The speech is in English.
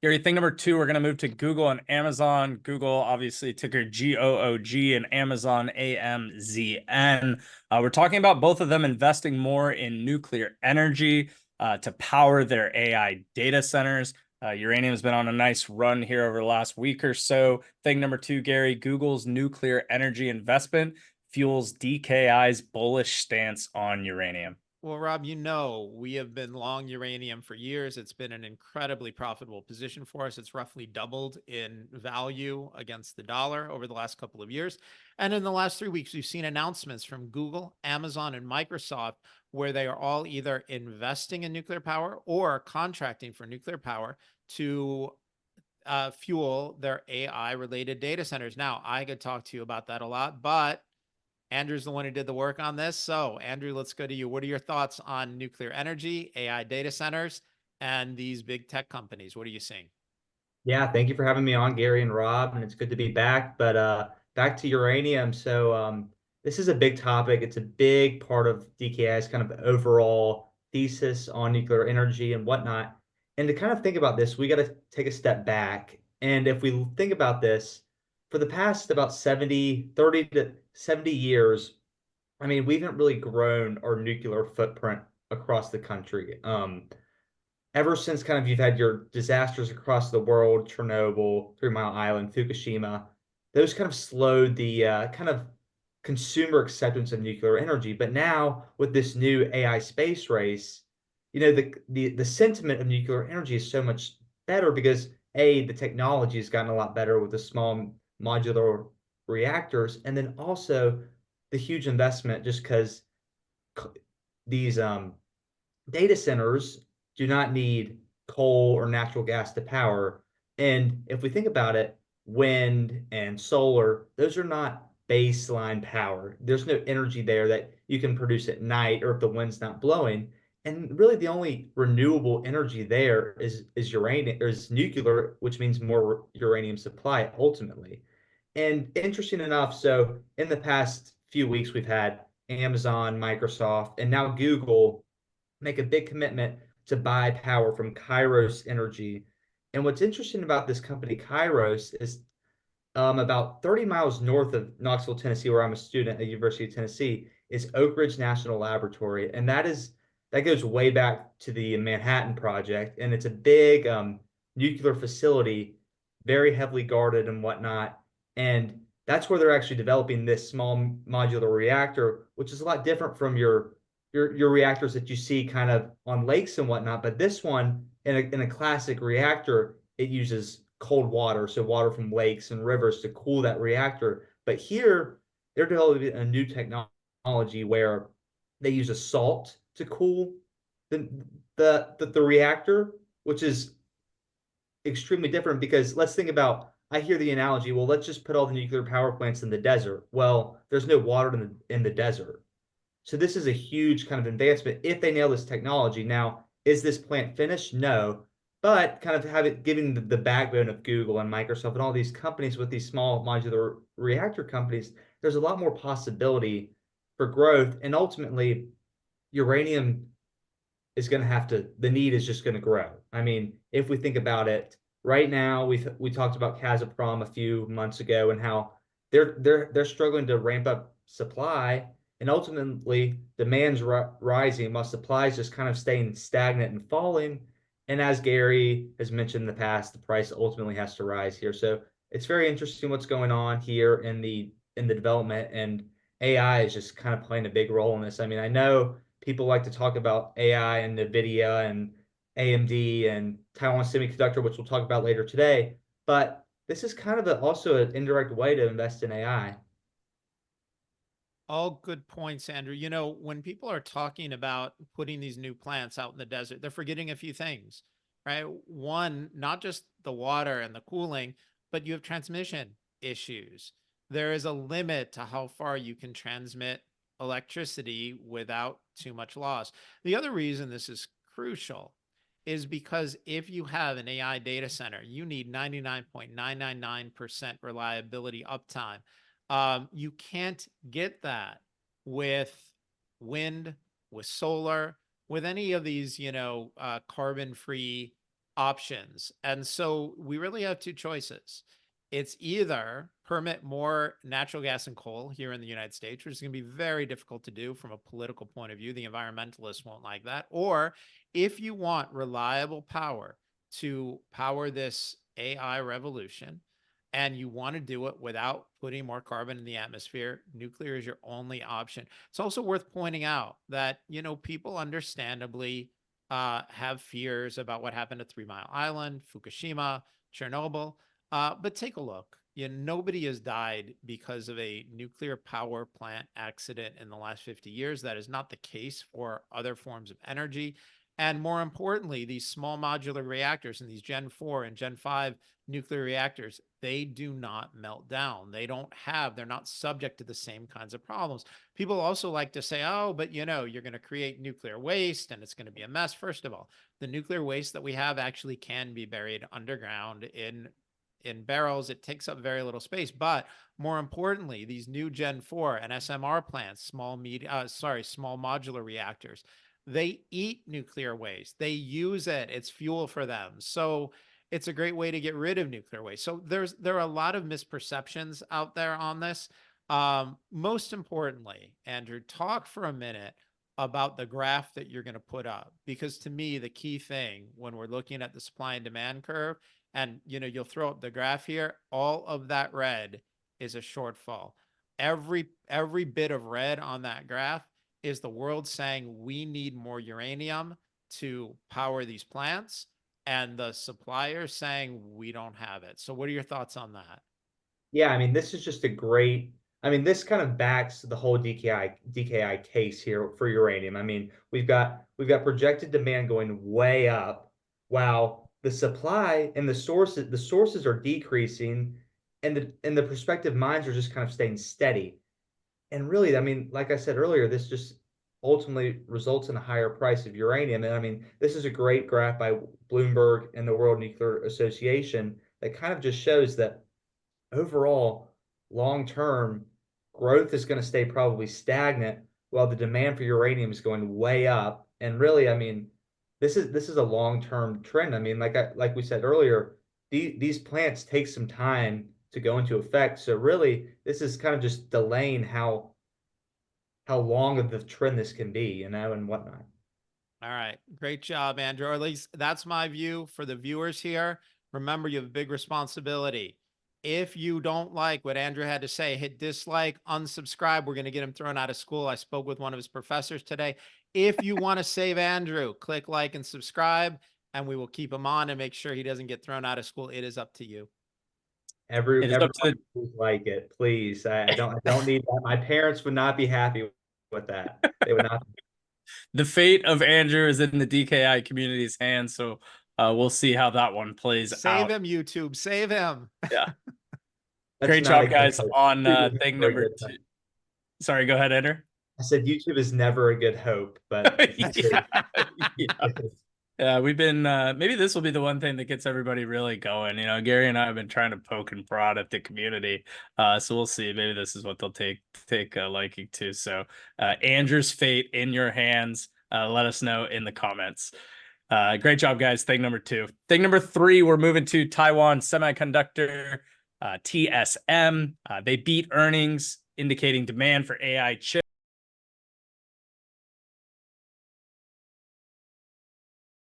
Gary, thing number two, we're going to move to Google and Amazon. Google, obviously, ticker GOOG, and Amazon, AMZN. We're talking about both of them investing more in nuclear energy to power their AI data centers. Uranium's been on a nice run here over the last week or so. Thing number two, Gary, Google's nuclear energy investment fuels DKI's bullish stance on uranium. Well, Rob, you know, we have been long uranium for years. It's been an incredibly profitable position for us. It's roughly doubled in value against the dollar over the last couple of years. And in the last 3 weeks, we've seen announcements from Google, Amazon, and Microsoft where they are all either investing in nuclear power or contracting for nuclear power to fuel their AI related data centers. Now, I could talk to you about that a lot, but Andrew's the one who did the work on this. So, Andrew, let's go to you. What are your thoughts on nuclear energy, AI data centers, and these big tech companies? What are you seeing? Yeah, thank you for having me on, Gary and Rob, and it's good to be back. But back to uranium. This is a big topic. It's a big part of DKI's kind of overall thesis on nuclear energy and whatnot. And to kind of think about this, we got to take a step back. And if we think about this, for the past about 30 to 70 years, I mean, we haven't really grown our nuclear footprint across the country. Ever since kind of you've had your disasters across the world, Chernobyl, Three Mile Island, Fukushima, those kind of slowed the kind of consumer acceptance of nuclear energy. But now with this new AI space race, you know, the sentiment of nuclear energy is so much better because the technology has gotten a lot better with the small modular reactors, and then also the huge investment just because these data centers do not need coal or natural gas to power. And if we think about it, wind and solar, those are not baseline power. There's no energy there that you can produce at night or if the wind's not blowing. And really the only renewable energy there is uranium or is nuclear, which means more uranium supply ultimately. And interesting enough, so in the past few weeks we've had Amazon, Microsoft, and now Google make a big commitment to buy power from Kairos Energy. And what's interesting about this company, Kairos, is about 30 miles north of Knoxville, Tennessee, where I'm a student at the University of Tennessee, is Oak Ridge National Laboratory. And that goes way back to the Manhattan Project. And it's a big nuclear facility, very heavily guarded and whatnot. And that's where they're actually developing this small modular reactor, which is a lot different from your reactors that you see kind of on lakes and whatnot. But this one, in a classic reactor, it uses cold water, so water from lakes and rivers to cool that reactor. But here, they're developing a new technology where they use a salt to cool the the reactor, which is extremely different because let's think about I hear the analogy, well, let's just put all the nuclear power plants in the desert. Well, there's no water in the desert. So this is a huge kind of advancement if they nail this technology. Now, is this plant finished? No, but kind of have it giving the backbone of Google and Microsoft and all these companies with these small modular reactor companies, there's a lot more possibility for growth. And ultimately, uranium is going to have to, the need is just going to grow. I mean, if we think about it right now, we talked about Kazatomprom a few months ago and how they're struggling to ramp up supply, and ultimately demand's rising while supply is just kind of staying stagnant and falling. And as Gary has mentioned in the past, the price ultimately has to rise here. So it's very interesting what's going on here in the development, and AI is just kind of playing a big role in this. I mean, I know people like to talk about AI and NVIDIA and AMD and Taiwan Semiconductor, which we'll talk about later today. But this is kind of also an indirect way to invest in AI. All good points, Andrew. You know, when people are talking about putting these new plants out in the desert, they're forgetting a few things, right? One, not just the water and the cooling, but you have transmission issues. There is a limit to how far you can transmit electricity without too much loss. The other reason this is crucial is because if you have an AI data center, you need 99.999% reliability uptime. You can't get that with wind, with solar, with any of these, carbon-free options. And so we really have two choices. It's either permit more natural gas and coal here in the United States, which is going to be very difficult to do from a political point of view. The environmentalists won't like that. Or if you want reliable power to power this AI revolution, and you want to do it without putting more carbon in the atmosphere, nuclear is your only option. It's also worth pointing out that, you know, people understandably have fears about what happened at 3 Mile Island, Fukushima, Chernobyl. But take a look. You know, nobody has died because of a nuclear power plant accident in the last 50 years. That is not the case for other forms of energy. And more importantly, these small modular reactors and these Gen 4 and Gen 5 nuclear reactors, they do not melt down. They're not subject to the same kinds of problems. People also like to say, oh, but you know, you're going to create nuclear waste and it's going to be a mess. First of all, the nuclear waste that we have actually can be buried underground in barrels. It takes up very little space. But more importantly, these new Gen 4 and SMR plants, small modular reactors, they eat nuclear waste. They use it. It's fuel for them. So it's a great way to get rid of nuclear waste. So there are a lot of misperceptions out there on this. Most importantly, Andrew, talk for a minute about the graph that you're going to put up, because to me, the key thing when we're looking at the supply and demand curve, and you know, you'll throw up the graph here, all of that red is a shortfall. Every bit of red on that graph is the world saying we need more uranium to power these plants, and the suppliers saying we don't have it. So what are your thoughts on that? Yeah, I mean, this is just a great. I mean, this kind of backs the whole DKI case here for uranium. I mean, we've got projected demand going way up, while the supply and the sources are decreasing, and the prospective mines are just kind of staying steady. And really, I mean, like I said earlier, this just ultimately results in a higher price of uranium. And I mean, this is a great graph by Bloomberg and the World Nuclear Association that kind of just shows that overall, long term, growth is going to stay probably stagnant while the demand for uranium is going way up. And really, I mean, this is a long term trend. I mean, like we said earlier, these plants take some time to go into effect. So really, this is kind of just delaying how long of the trend this can be, you know, and whatnot. All right. Great job, Andrew. Or at least that's my view for the viewers here. Remember, you have a big responsibility. If you don't like what Andrew had to say, hit dislike, unsubscribe. We're going to get him thrown out of school. I spoke with one of his professors today. If you want to save Andrew, click like and subscribe, and we will keep him on and make sure he doesn't get thrown out of school. It is up to you. Everyone please like it, please. I don't need that. My parents would not be happy with that. They would not. The fate of Andrew is in the DKI community's hands, so we'll see how that one plays out. Save him, YouTube. Save him. Yeah. Great job, guys, on thing number 2. Sorry, go ahead, Andrew. I said YouTube is never a good hope, but yeah, we've been maybe this will be the one thing that gets everybody really going. You know, Gary and I have been trying to poke and prod at the community, so we'll see. Maybe this is what they'll take a liking to. So Andrew's fate in your hands. Let us know in the comments. Great job, guys. Thing number 2. Thing number 3, we're moving to Taiwan Semiconductor, TSM. They beat earnings, indicating demand for AI chips